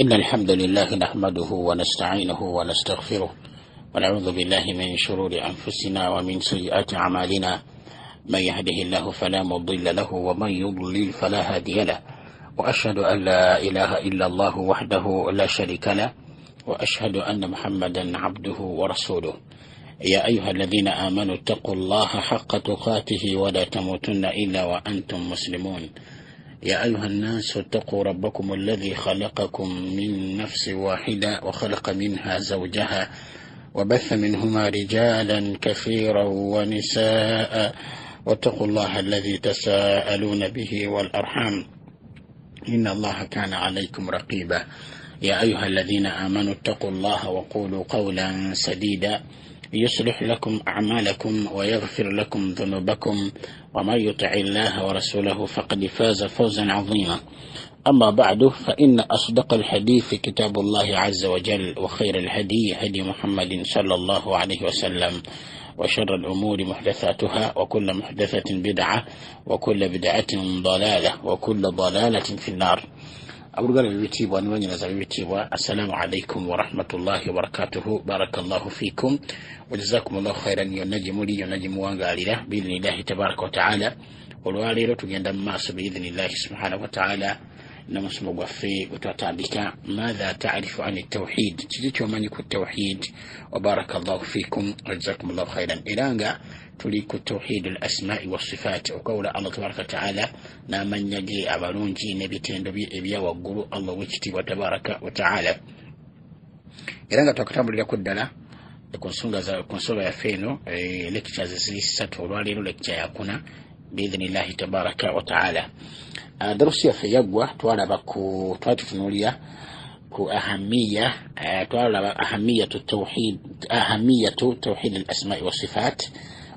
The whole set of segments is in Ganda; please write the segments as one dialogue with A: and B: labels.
A: إن الحمد لله نحمده ونستعينه ونستغفره ونعوذ بالله من شرور أنفسنا ومن سيئات أعمالنا. من يهده الله فلا مضل له ومن يضلل فلا هادي له، وأشهد أن لا إله إلا الله وحده لا شريك له، وأشهد أن محمدا عبده ورسوله. يا أيها الذين آمنوا اتقوا الله حق تقاته ولا تموتن إلا وأنتم مسلمون. يا أيها الناس اتقوا ربكم الذي خلقكم من نفس واحدة وخلق منها زوجها وبث منهما رجالا كثيرا ونساء، واتقوا الله الذي تساءلون به والأرحام إن الله كان عليكم رقيبا. يا أيها الذين آمنوا اتقوا الله وقولوا قولا سديدا يصلح لكم أعمالكم ويغفر لكم ذنوبكم، ومن يطع الله ورسوله فقد فاز فوزا عظيما. أما بعد، فإن أصدق الحديث كتاب الله عز وجل، وخير الهدي هدي محمد صلى الله عليه وسلم، وشر الأمور محدثاتها، وكل محدثة بدعة، وكل بدعة ضلالة، وكل ضلالة في النار. أبرغل الويتيب ونواني نزل الويتيب. السلام عليكم ورحمة الله وبركاته. بارك الله فيكم وجزاكم الله خيرا. ينجم لي ينجم وانغالي بإذن الله تبارك وتعالى. والوالي رتو يندم ماس بإذن الله سبحانه وتعالى. نمسم وفي وتعبك ماذا تعرف عن التوحيد؟ تجيك ومنك التوحيد. وبارك الله فيكم وجزاكم الله خيرا. إلانغا تليك التوحيد الأسماء والصفات، وقول الله تبارك وتعالى نامن يجي أبالونجي نبيتين دبي إبيا وقلو الله وجتي وتبارك وتعالى. إلانغا تكتب لك الدلا كونسوغا يفينو لكتشاز سيسات والوالي لكتشا يكون بإذن الله تبارك وتعالى. دروسيا في يقوى توالى بكو تواتفنوليا كو أهمية التوحيد، أهمية توحيد الأسماء والصفات،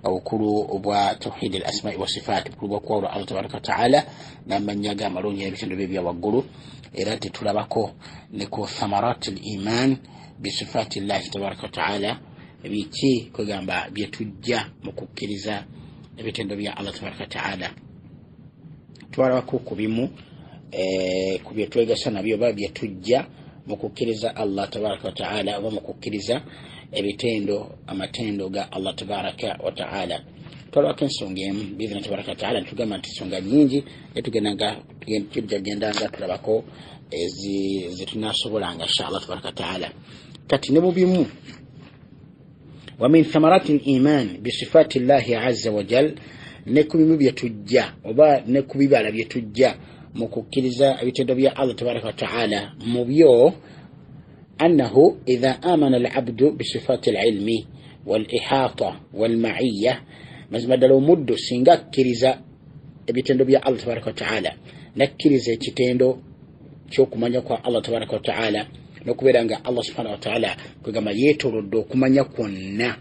A: أو كلو أبوا توحيد الأسماء والصفات كلو بقول الله تبارك وتعالى لمن يجا مرون يبتن بيبيا وقولوا إرادة تلبكو نكو ثمرات الإيمان بصفات الله تبارك وتعالى بيتي كو جنبا بيتوجا مكوكيريزا يبتن بيبيا الله تبارك وتعالى twalako kubimu kubyetwega sana byo babyetujja mukukiriza Allah tabaraka wa taala, oba mukukiriza ebitendo amatendo ga Allah tabaraka wa taala. Twalako ensonga emu bizina tabaraka wa taala tugamba nti ensonga nyingi tugendanga tulabako zitunasobolanga inshallah tabaraka wa taala. Kati ne mubimu wa min thamarati al-iman bi sifati Allah azza wa jalla, nekubimu byetujja oba nekubibala byetujja mukukiriza ebitendo bya Allah tabaraka wa taala mubyo annahu idha amana al-abdu bi sifati al-ilmi wal-ihata wal-ma'iyya, mazmadala omuddu singa akkiriza ebitendo bya Allah tabaraka wa taala, nakkiriza ekitendo ky'okumanya kwa Allah tabaraka wa taala, nokubeera nga Allah subhanahu wa taala kwegamba yeetolodde okumanya kwonna,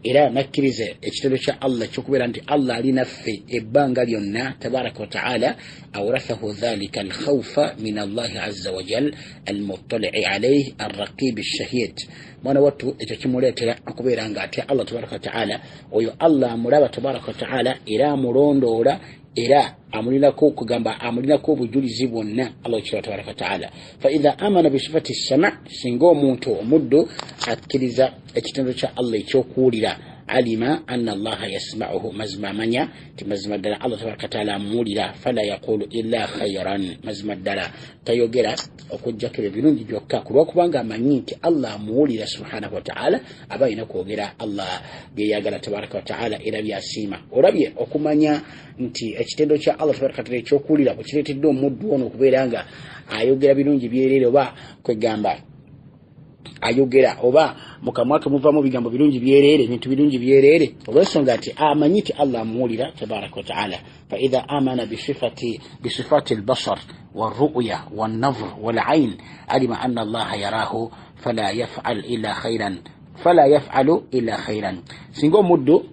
A: era nakkiriza ekitendo kya Allah ky'okubeera nti Allah ali naffe ebbanga lyonna tabaraka wa taala, awrathahu dhalika alkhawfa min Allah azza wa jal almuttali'i alayhi arraqib alshahid. Mwana wattu ekyo kimuleetera okubeera nga ate Allah tabaraka wa taala oyo Allah amulaba tabaraka wa taala era amulondoola era amulinako okugamba amulinako obujulizi bwonna Allah tabaraka wa taala. Fa idha amana bi sifati as-sama', singa omuntu omuddu akkiriza ekitendo kya Allah ekyokuwulira, alima anna Allah yasma'uhu, mazima manya ti mazima ddala Allah tabaraka wa taala amuwulira, fala yaqulu illa khayran, mazima ddala tayogera okujjako ebirungi byokka, kulwakubanga amanyi nti Allah amuwulira subhanahu wa taala, aba alina kwogera Allah byeyagala tabaraka wa taala era byasiima. Olabye okumanya nti ekitendo kya Allah tabaraka wa taala ekyokuwulira bwekireetedde omuddu ono okubeera nga ayogera birungi byereere, oba kwegamba ayogera oba mukamwa ke muvamu bigambo birungi byereere, ebintu birungi byereere, olw'ensonga ati amanyi ti Allah amuwulira tabaraka wa taala. Fa idha amana bisifati albasar والرؤية والنظر والعين علم أن الله يراه فلا يفعل إلا خيرا. Singo muddu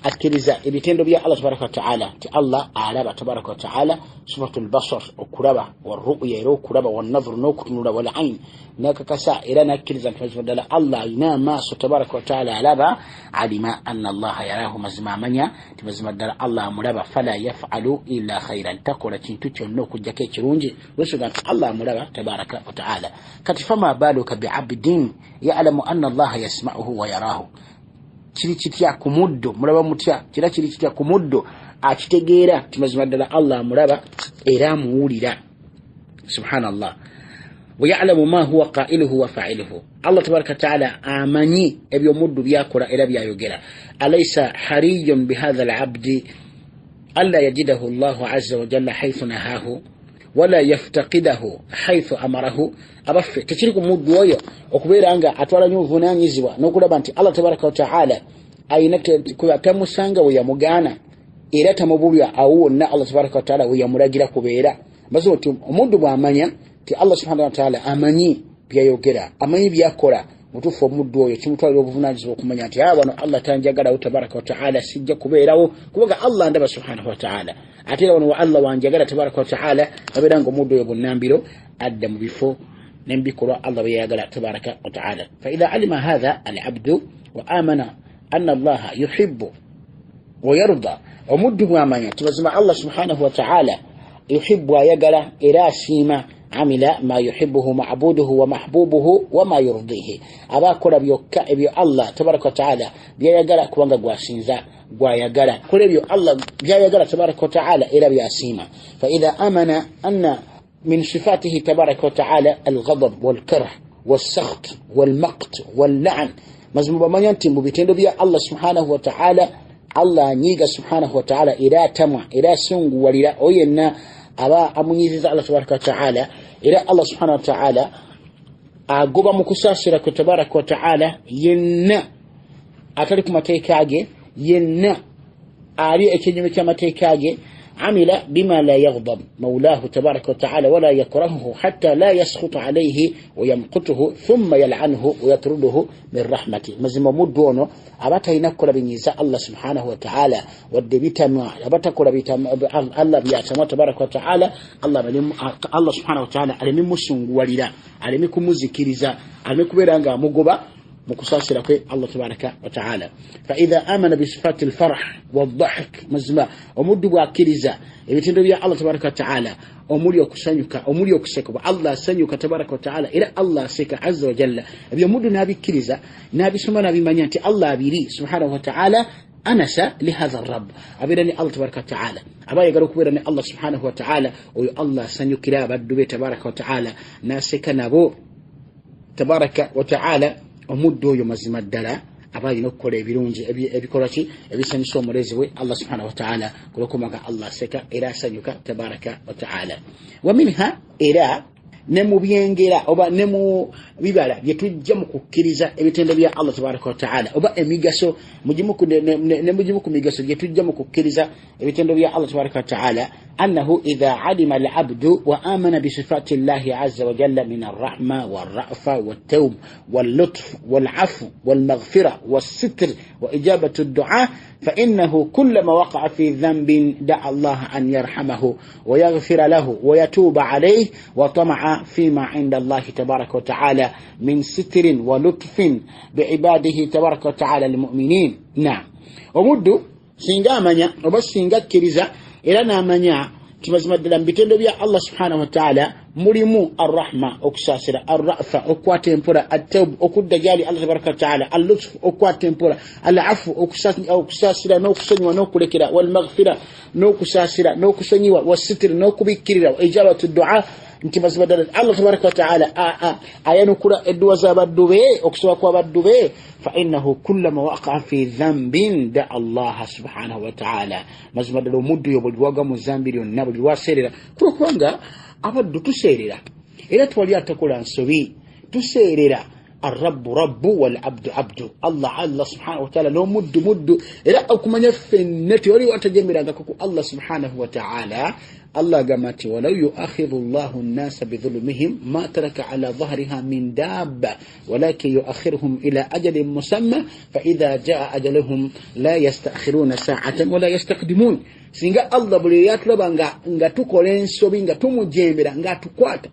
A: akkiriza ebitendo bya Allah tabaraka wa taala ti Allah alaba tabaraka wa taala sifatul basar okulaba waru'ya era okulaba wanadhru n'okutunula wal ayn nakakasa era nakkiriza ntazodala Allah alina maaso tabaraka wa taala alaba alima anna Allah yarahu mazima amanya tibazima ddala Allah amulaba fala yaf'alu illa khairan takola kintu kyonna okujjako ekirungi wesuga nti Allah amulaba tabaraka wa taala kati fama baluka bi'abdin ya'lamu anna Allah yasma'uhu wa yarahu kiri kitya ku muddo mulaba mutya kira kiri kitya ku muddo akitegeera timazima ddala Allah amulaba era amuwulira subhanallah wa ya'lamu ma huwa qailuhu wa fa'iluhu Allah tabaraka ta'ala amanyi ebyo muddu byakola era byayogera alaysa hariyun bihadha al-'abdi alla yajidahu Allah azza wa jalla haythu nahahu wala yaftaqidahu haythu amarahu abaffe tekiri ku muddu oyo okubeera nga atwala nyo vunanyizibwa n'okulaba nti Allah tabaraka wa ta'ala ayina tamusanga we yamugana era tamubulya awonna Allah tabaraka wa ta'ala we yamulagira kubeera maze oti omuddu bw'amanya ti Allah subhanahu wa ta'ala amanyi byayogera amanyi byakola mutufu omuddu oyo kimutwalira obuvunanyizibwa okumanya nti wano Allah tanjagala tabaraka wa ta'ala sijja kubeerawo kubanga Allah ndaba subhanahu wa ta'ala ate wano wa Allah wanjagala tabaraka wa ta'ala abeera nga omuddu oyo bonnambiro adda mu bifo n'ebikolwa Allah bye yayagala tabaraka wa ta'ala fa idha alima hadha al-'abdu wa amana anna Allah yuhibbu wa yarda omuddu bw'amanya tibazima Allah subhanahu wa ta'ala yuhibbu ayagala era asiima عمل ما يحبه معبوده ومحبوبه وما يرضيه abakola byokka ebyo Allah tabaraka wa taala byayagala kubanga gwasinza gwayagala kola ebyo Allah byayagala tabaraka wa taala era byasima fa idha amana anna min sifatihi tabaraka wa taala al-ghadab wal-karh was-sakht wal-maqt wal-la'n mazmuba manyanti mu bitendo bya Allah subhanahu wa taala Allah nyiga subhanahu wa taala era tamwa era sungu walira oyenna aba amunyiziza Allah tabaraka wa taala ila Allah subhanahu wa ta'ala agoba mukusasira ku tabaraka wa ta'ala yenna atali ku mateeka age yenna ali ekinyume kya mateeka age amila bima la yaghdab mawlahu tabaraka wa ta'ala wala yakrahuhu hatta la yaskhutu alayhi wa yamqutuhu thumma yal'anuhu wa yatruduhu min rahmati mazima muddu ono abata inakola binyiza Allah subhanahu wa ta'ala wadde bitama abata kola bitama Allah byatama tabaraka wa ta'ala Allah subhanahu wa ta'ala alimi musunguwalira alimi kumuzikiriza alimi kuberanga amugoba mukusasira kwe Allah tabaraka wa ta'ala fa idha amana bi sifati al-farh wad-dhahk mazma omuddu bwakiriza ebitendo bya Allah tabaraka wa ta'ala omuli okusanyuka omuli okuseka Allah sanyuka tabaraka wa ta'ala ila Allah seka azza wa jalla ebyo muddu nabikiriza nabisoma nabimanya nti Allah abiri subhanahu wa ta'ala anasa lihadha ar-rabb abirani Allah tabaraka wa ta'ala abayagala kuberani Allah subhanahu wa ta'ala oyo Allah sanyukira abaddu be tabaraka wa ta'ala naseka nabo tabaraka wa ta'ala omuddu oyo mazima ddala abalina okukola ebirungi ebikola ki ebisanyusa omulezi we Allah subhanahu wa ta'ala kulokomaga Allah seka era asanyuka tabaraka wa ta'ala wa minha era ne mu byengera oba ne mu bibala byetujja mu kukkiriza ebitendo bya Allah tabaraka wa ta'ala oba emigaso mujimuku ne mujimuku migaso byetujja mu kukkiriza ebitendo bya Allah tabaraka wa ta'ala annahu idha alima al-'abdu wa amana bi sifati Allah azza wa jalla min ar-rahma war-ra'fa wat-tawb wal-lutf wal-'afw wal-maghfira was-sitr wa ijabatu ad-du'a فإنه كلما وقع في ذنب دعا الله أن يرحمه ويغفر له ويتوب عليه وطمع فيما عند الله تبارك وتعالى من ستر ولطف بعباده تبارك وتعالى المؤمنين نعم ومدو سينغا منيا وبس سينغا كريزا إلى نامنيا تبزمد لنبتندو بيا الله سبحانه وتعالى mulimu arrahma okusasira arrafa okwatempura at-tawb okuddajali Allah tabaraka ta'ala al-lutf okwatempura al-afu okusasira n'okusonyiwa n'okulekera wal maghfira n'okusasira n'okusonyiwa was-sitr n'okubikirira ijabatu du'a ntibazibadala Allah tabaraka ta'ala ayanukura edduwa z'abaddu be okusoba kw'abaddu be fa innahu kullama waqa'a fi dhanbin da Allah subhanahu wa ta'ala mazibadala omuddu yobulwaga mu zambi lyonna buli lwaserera kubanga abaddu tuseerera era twali atakola nsobi tuseerera الرب رب والعبد عبد الله سبحانه وتعالى لو مد إلى أكمن فنتي ولي وتجمرا كوكو الله سبحانه وتعالى
B: الله قامت ولو يؤاخذ الله الناس بظلمهم ما ترك على ظهرها من دابة ولكن يؤخرهم إلى أجل مسمى فإذا جاء أجلهم لا يستأخرون ساعة ولا يستقدمون singa Allah buli yatulaba nga tukola ensobi nga tumujembera nga tukwata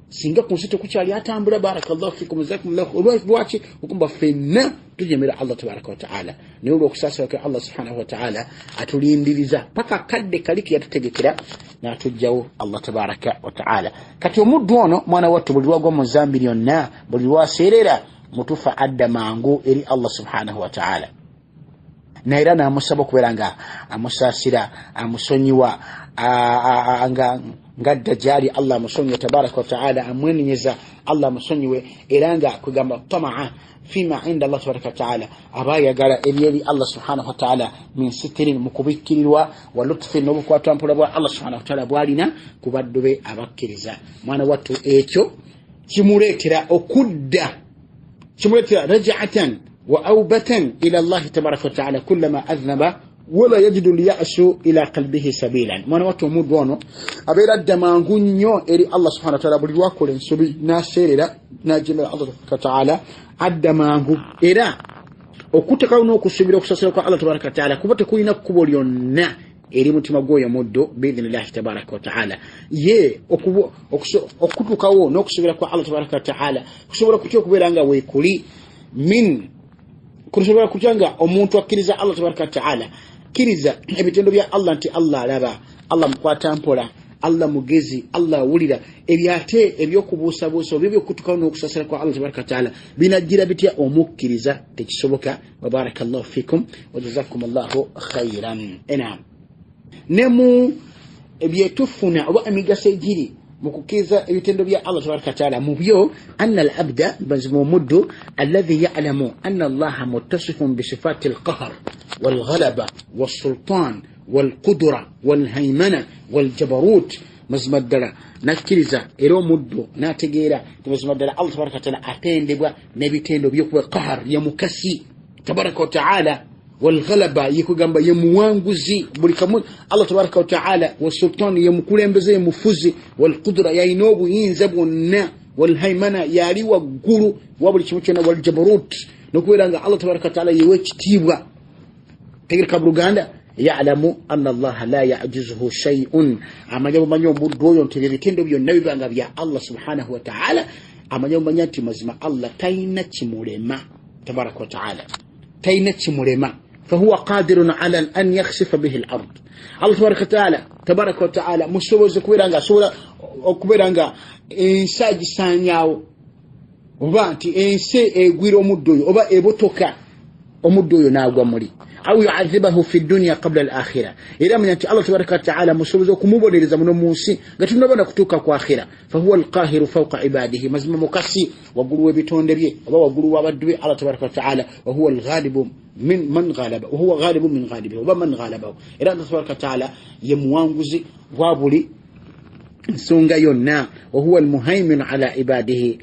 B: singa kunsito kukyali atambula barakallahu fikum jazakumullahu lwaki okumba fenna tujemera Allah tabaraka wa taala niyo okusaasira kwa Allah subhanahu wa taala atulindiriza paka kadde kaliki yatutegekera na tujjawo Allah tabaraka wa taala kati omuddu ono mwana wattu buli lwagwa mu Zambia yonna buli lwaseerera mutufa adda mangu eri Allah subhanahu wa taala na era namusaba okubeera nga amusaasira amusonyiwa nga dajjali Allah musonyiwe tabaraka wa taala amwenyeza Allah musonyiwe era nga kugamba tamaa fima inda Allah tabaraka wa taala abayagala ebyeri Allah subhanahu wa taala min sitirin mukubikirirwa wa lutfin n'obukwata mpula bwa Allah subhanahu wa taala bwalina ku baddu be abakkiriza mwana wattu ekyo kimuleetera okudda kimuleetera raj'atan وأوبة إلى الله تبارك وتعالى كلما أذنب ولا يجد اليأس إلى قلبه سبيلا ما نواتو مدوانو أبير الدمانغو نيو إلي الله سبحانه وتعالى بالواكو لنسبي ناسير لا ناجم الله تعالى الدمانغو إلى وكتكاو نوكو سبيل وكساسيوكو الله تبارك وتعالى كبتكو ينكو ليونا eri mutima gwoyo muddo biidhnillahi tabaraka wa taala ye okutukawo n'okusubira kwa Allah tabaraka wa taala kusobola kutya okubeera nga weekuli min kusobola kutanga omuntu akkiriza Allah tabaraka wa taala kiriza ebitendo bya Allah nti Allah alaba Allah mukwata mpola Allah mugezi Allah awulira ebyate ebyokubuusa buusa bibyo kutukawo n'okusasira kwa Allah tabaraka wa taala binajjira bitya omukkiriza tekisoboka wa barakallahu fikum wa jazakumullahu khairan enam nemu ebyetufuna oba emigaso egiri mukukiza ebitendo bya Allah tabaraka taala mubyo anna al-abda bazmu muddu alladhi ya'lamu anna Allah muttasifun bi sifati al-qahr wal-ghalaba was-sultan wal-qudra wal-haymana wal-jabarut mazmaddala nakiriza ero muddu nategeera mazmaddala Allah tabaraka taala atendebwa nebitendo byokuwa qahr ya mukasi tabaraka wa taala والغلبة يكوغامبا يموانغوزي بوليكامون الله تبارك وتعالى والسلطان يمكولembeze يمفوزي والقدرة يينوبو ينزبونا والهيمنة يالي وغورو وابلي كيموچنا والجبروت نكويرانغا الله تبارك وتعالى يوچتيبوا تير كابروغاندا يعلم أن الله لا يعجزه شيء أما يوم من يوم بدويون تبيتين دبيون نبي بانغا بيا الله سبحانه وتعالى أما يوم من ينتي مزما الله تاينتي مولما تبارك وتعالى تاينتي مولما فهو قادر على أن يخسف به الأرض الله تبارك وتعالى مستوى كبيرانغا سولا كبيرانغا إنساج سانياو وبانتي إنسي إغوير أمدوي وبا إبوتوكا أمدوي ناغوا مولي أو يعذبه في الدنيا قبل الآخرة إذا من الله تبارك وتعالى مستوى كموبولي لزمن موسي قتلنا بنا كتوكا كواخرة فهو القاهر فوق عباده مزم مكسي وقلوا بيتون دبي وقلوا وبدوي الله تبارك وتعالى وهو الغالب من غالبه وهو غالب من غالبه ومن غالبه إذا الله تبارك وتعالى يموانغزي وابولي سونغا يونا وهو المهيمن على عباده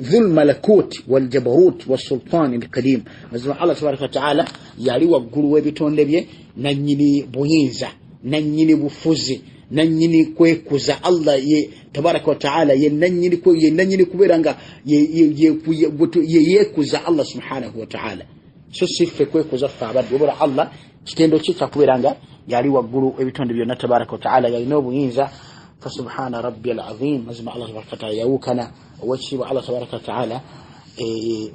B: ذو الملكوت والجبروت والسلطان القديم مزم الله تبارك وتعالى يالي وقلوا بيتون دبي ننيني بوينزا ننيني بفوزي nanyini kwekuza Allah ye tabaraka wa taala ye nanyini kuberanga ye yekuza Allah subhanahu wa taala so sife kwekuza fabadu obora Allah kitendo kicha kuberanga yali waggulu ebitonde byonna tabaraka wa taala yalina obuyinza fa subhana rabbiyal azim mazima Allah tabaraka wa taala yawukana owekiibwa Allah tabaraka wa taala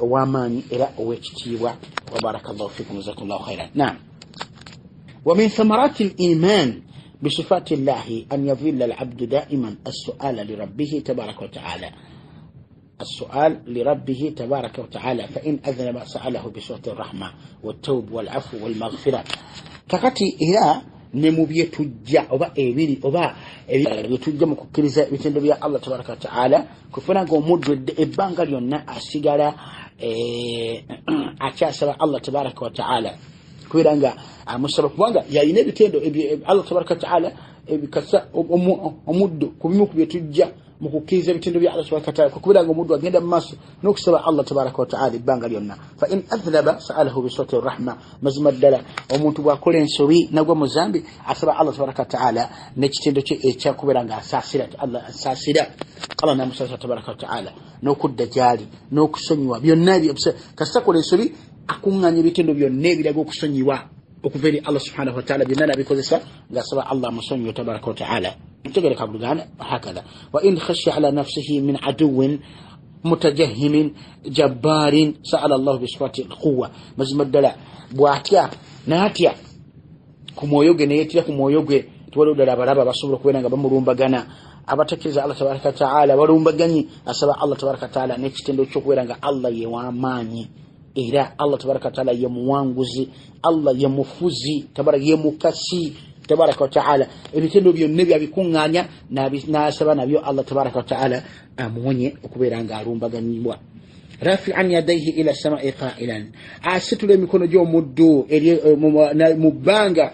B: owamaanyi era owekitiibwa wa barakallahu fikum jazakumullahu khairan naam wa min thamarati al-iman بصفات الله أن يظل العبد دائما السؤال لربه تبارك وتعالى السؤال لربه تبارك وتعالى فإن أذنب سأله بصوت الرحمة والتوب والعفو والمغفرة كاكاتي إلى نموبية تجا أبا إبيري أبا يتجا مكوكريزا بيتندو بيا الله تبارك وتعالى كفنا قومود إبانغال يونا أسيغالا أكاسر الله تبارك وتعالى kwiranga amusaba kubanga yayine bitendo Allah tabaraka taala ebikasa omuddo kubimu kubyetujja mukukiza bitendo bya Allah subhanahu wa ta'ala kukubira ngo mudu agenda maso no kusaba Allah tabaraka wa ta'ala ibanga lyonna fa in adhnaba sa'alahu bi sawti rahma mazmaddala omuntu bwakole ensobi nagwa muzambi asaba Allah tabaraka wa ta'ala ne kitendo kye ekyakubira nga asasira Allah asasira Allah namusasa tabaraka wa ta'ala no kudda jali no kusonyiwa byonna byose kasakole ensobi akunganya bitendo byonna ebirago okusonyiwa okuveri Allah subhanahu wa ta'ala byonna nabikozesa ngasaba Allah musonyiwa tabaraka wa ta'ala تقرأ قبل قال هكذا وإن خشي على نفسه من عدو متجهم جبار سأل الله بصفات القوة مزمد لا بواتيا ناتيا كمويوغي نيتيا كمويوغي تولو دلا برابا بصبر كوينا بمرumba gana abatakiriza Allah tabaraka taala barumba ganyi asaba Allah tabaraka taala nekitendo kyokwera Allah ye wamanyi era Allah tabaraka taala ye muwanguzi Allah ye mufuzi tabaraka ye mukasi tabaraka wa ta'ala ebitendo byonna byabikunganya nasaba nabyo Allah tabaraka wa ta'ala amuonye okubera nga alumbaganyibwa rafi'an yadayhi ila sama'i qa'ilan asitule mikono gyo muddu mubanga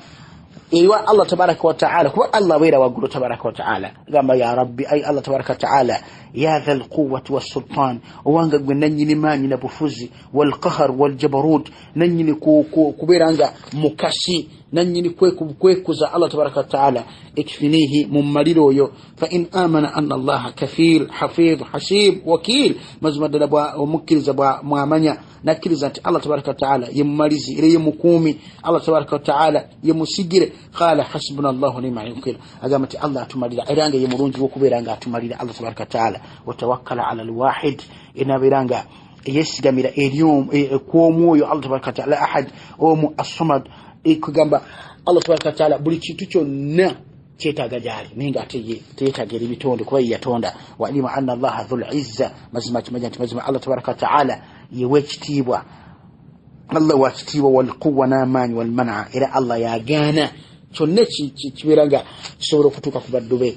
B: ewa Allah tabaraka wa ta'ala kuba Allah wera wagulu tabaraka wa ta'ala gamba ya rabbi ay Allah tabaraka wa ta'ala ya dhal quwwati was sultan wanga gwe nanyini manyi na bufuzi wal qahr wal jabarut nanyini kuberanga mukasi nanyini kwekuza Allah tabaraka wa ta'ala ikfinihi mummaliro yo fa in amana anna Allah kafil hafiz hasib wakil mazmadala bwa mukiriza bwa mwamanya nakiriza ati Allah tabaraka wa ta'ala yemmalizi ile yemukumi Allah tabaraka wa ta'ala yemusigire qala hasbunallahu wa ni'mal wakeel agamati Allah atumalira eranga yemurunji wokuberanga atumalira Allah tabaraka wa ta'ala watawakkala ala alwahid inabiranga yesigamira elium kwomoyo Allah tabaraka wa ta'ala ahad omu as-samad ikugamba Allah tabaraka wa ta'ala buli kintu kyonna kyetaaga jali ninga teetagera bitondo kuba yatonda wa alima anna Allah dhul izza mazima Allah tabaraka wa ta'ala yewekitibwa Allah wakitibwa wal quwwa naman wal man'a ila Allah yagana kyonna kiberanga kisobola okutuuka ku baddube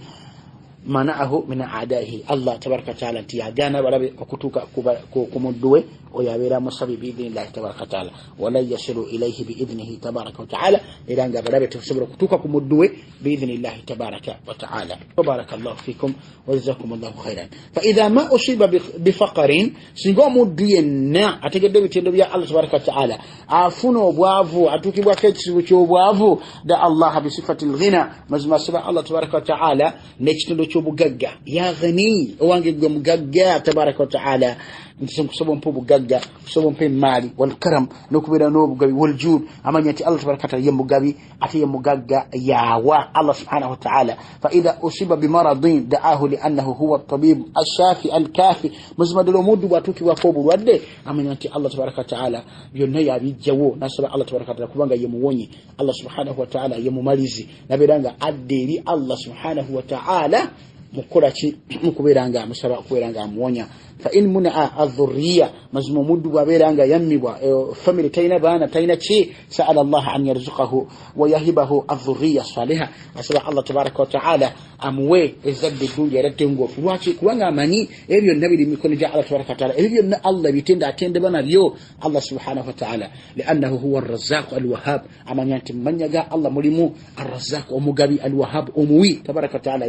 B: mana'ahu min a'da'ihi Allah tabaraka wa ta'ala tiyagana barabe okutuuka ku mudduwe oyabera musabi biidhnillahi tabaraka wa ta'ala wala yasilu ilayhi biidhnihi tabaraka wa ta'ala iranga barabe tusobora kutuuka ku mudduwe biidhnillahi tabaraka wa ta'ala barakallahu fikum wa jazakumullahu khairan fa idha ma usiba bifaqrin singo muddu yenna ategedde bitendo bya Allah tabaraka wa ta'ala afuna obwavu atukibwa kekizibu ky'obwavu da Allah bi sifatil ghina mazma saba Allah tabaraka wa ta'ala nekitendo ky'obugagga ya ghani owange gwe mugagga tabaraka wa ta'ala nkusaba mpo bugagga kusaba mpo mali wal karam nokubera nobugabi wal jud amanyati Allah tabaraka wa ta'ala yemugabi ate yemugagga yawa Allah subhanahu wa ta'ala fa idha usiba bimaradin da'ahu li annahu huwa at-tabib ash-shafi al-kafi muzmadul mudu batuki wako bulwadde amanyati Allah tabaraka wa ta'ala byonna yabijjawo nasaba Allah tabaraka wa ta'ala kubanga yemuwonyi Allah subhanahu wa ta'ala yemumalizi nabiranga adderi Allah subhanahu wa ta'ala mukolaki mukuberanga musaba kuberanga amuwonya fa in mun'a adh-dhurriyya mazmumudu baberanga yammibwa family tayina bana tayina chi sa'ala Allah an yarzuqahu wa yahibahu adh-dhurriyya salihah asaba Allah tabaraka wa ta'ala amwe ezadde dunja eratengo fuwachi kuwanga amanyi ebyo nabiri mikono ja Allah tabaraka wa ta'ala ebyo na Allah bitenda atende bana byo Allah subhanahu wa ta'ala li'annahu huwa ar-razzaq al-wahhab amanyanti manyaga Allah mulimu ar-razzaq omugabi al-wahhab umuwi tabaraka wa ta'ala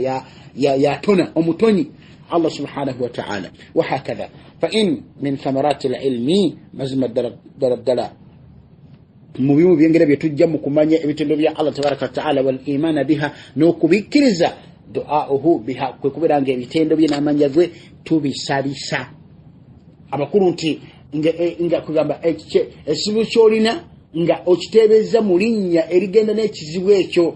B: ya tona omutoni الله سبحانه وتعالى وهكذا فإن من ثمرات العلم مزم الدلدلة مبيمو بينجل بيتجمع كمانية بيتندو بيا الله تبارك وتعالى والإيمان بها نوكو بكرزة دعاؤه بها كوكو بيتندو بيتندو بيا نمان يغوي توبي سالسا أما كنونتي inga kugamba ekizibu kyolina nga okiteebeza mu linnya erigenda n'ekizibu ekyo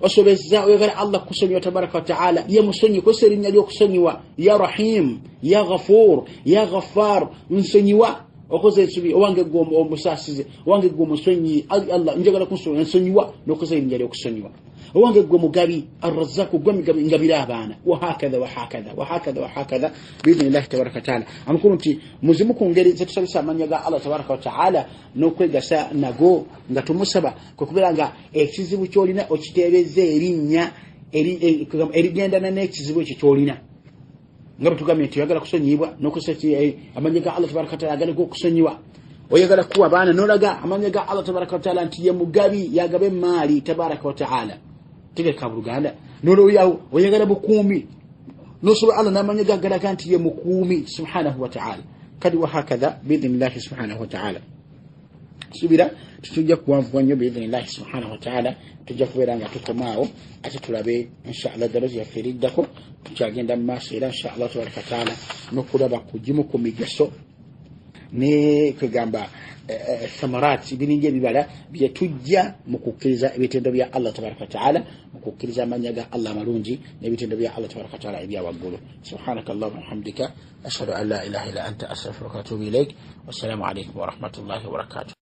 B: osobezza oyagala Allah kusonyiwa tabaraka wa ta'ala ye musonyi kweserinnya lyokusonyiwa ya rahim ya ghafur ya ghaffar nsonyiwa okoze ekibi owange gwo omusasize owange gwo musonyi Allah njagala kusonyiwa nokoze erinnya lyokusonyiwa owange gwo mugabi ar-razzaq gwo mugabi ngabira abana wahakadha biidhnillahi tabaraka wa ta'ala amukuru nti muzimu ku ngeri zetusabisa amanya ga Allah tabaraka wa ta'ala n'okwegasa nago nga tumusaba kokubera nga ekizibu kyolina okiteebeze erinnya erigendana n'ekizibu ekyo kyolina nga tugambye nti oyagala kusonyibwa n'okusaki amanya ga Allah tabaraka wa ta'ala agala okusonyiwa oyagala kuwa baana n'olaga amanya ga Allah tabaraka wa ta'ala nti ye mugabi yagabe maali tabaraka wa ta'ala tegeka buluganda noloyawo oyagala bukumi نصر الله نمن يقال كانت يمكومي سبحانه وتعالى كد وهكذا بإذن الله سبحانه وتعالى subira tutujja kuwanvuwa nnyo biidhinillahi subhanahu wataala tujja kubeera nga tukomaawo ate tulabe inshallah dalozi yaffe eriddako tukyagenda mu maaso era inshallah tabaraka wataala n'okulaba kugimu ku migaso ne kwegamba thamarat biningi ebibala bye tujja mu kukkiriza ebitendo bya Allah tabaraka wataala mu kukkiriza amanya ga Allah amalungi n'ebitendo bya Allah tabaraka wataala ebya waggulu subhanaka allahumma wa hamdika ashhadu an la ilaha illa anta astaghfiruka wa atubu ilaik wassalamu alaykum wa rahmatullahi wa barakatuh.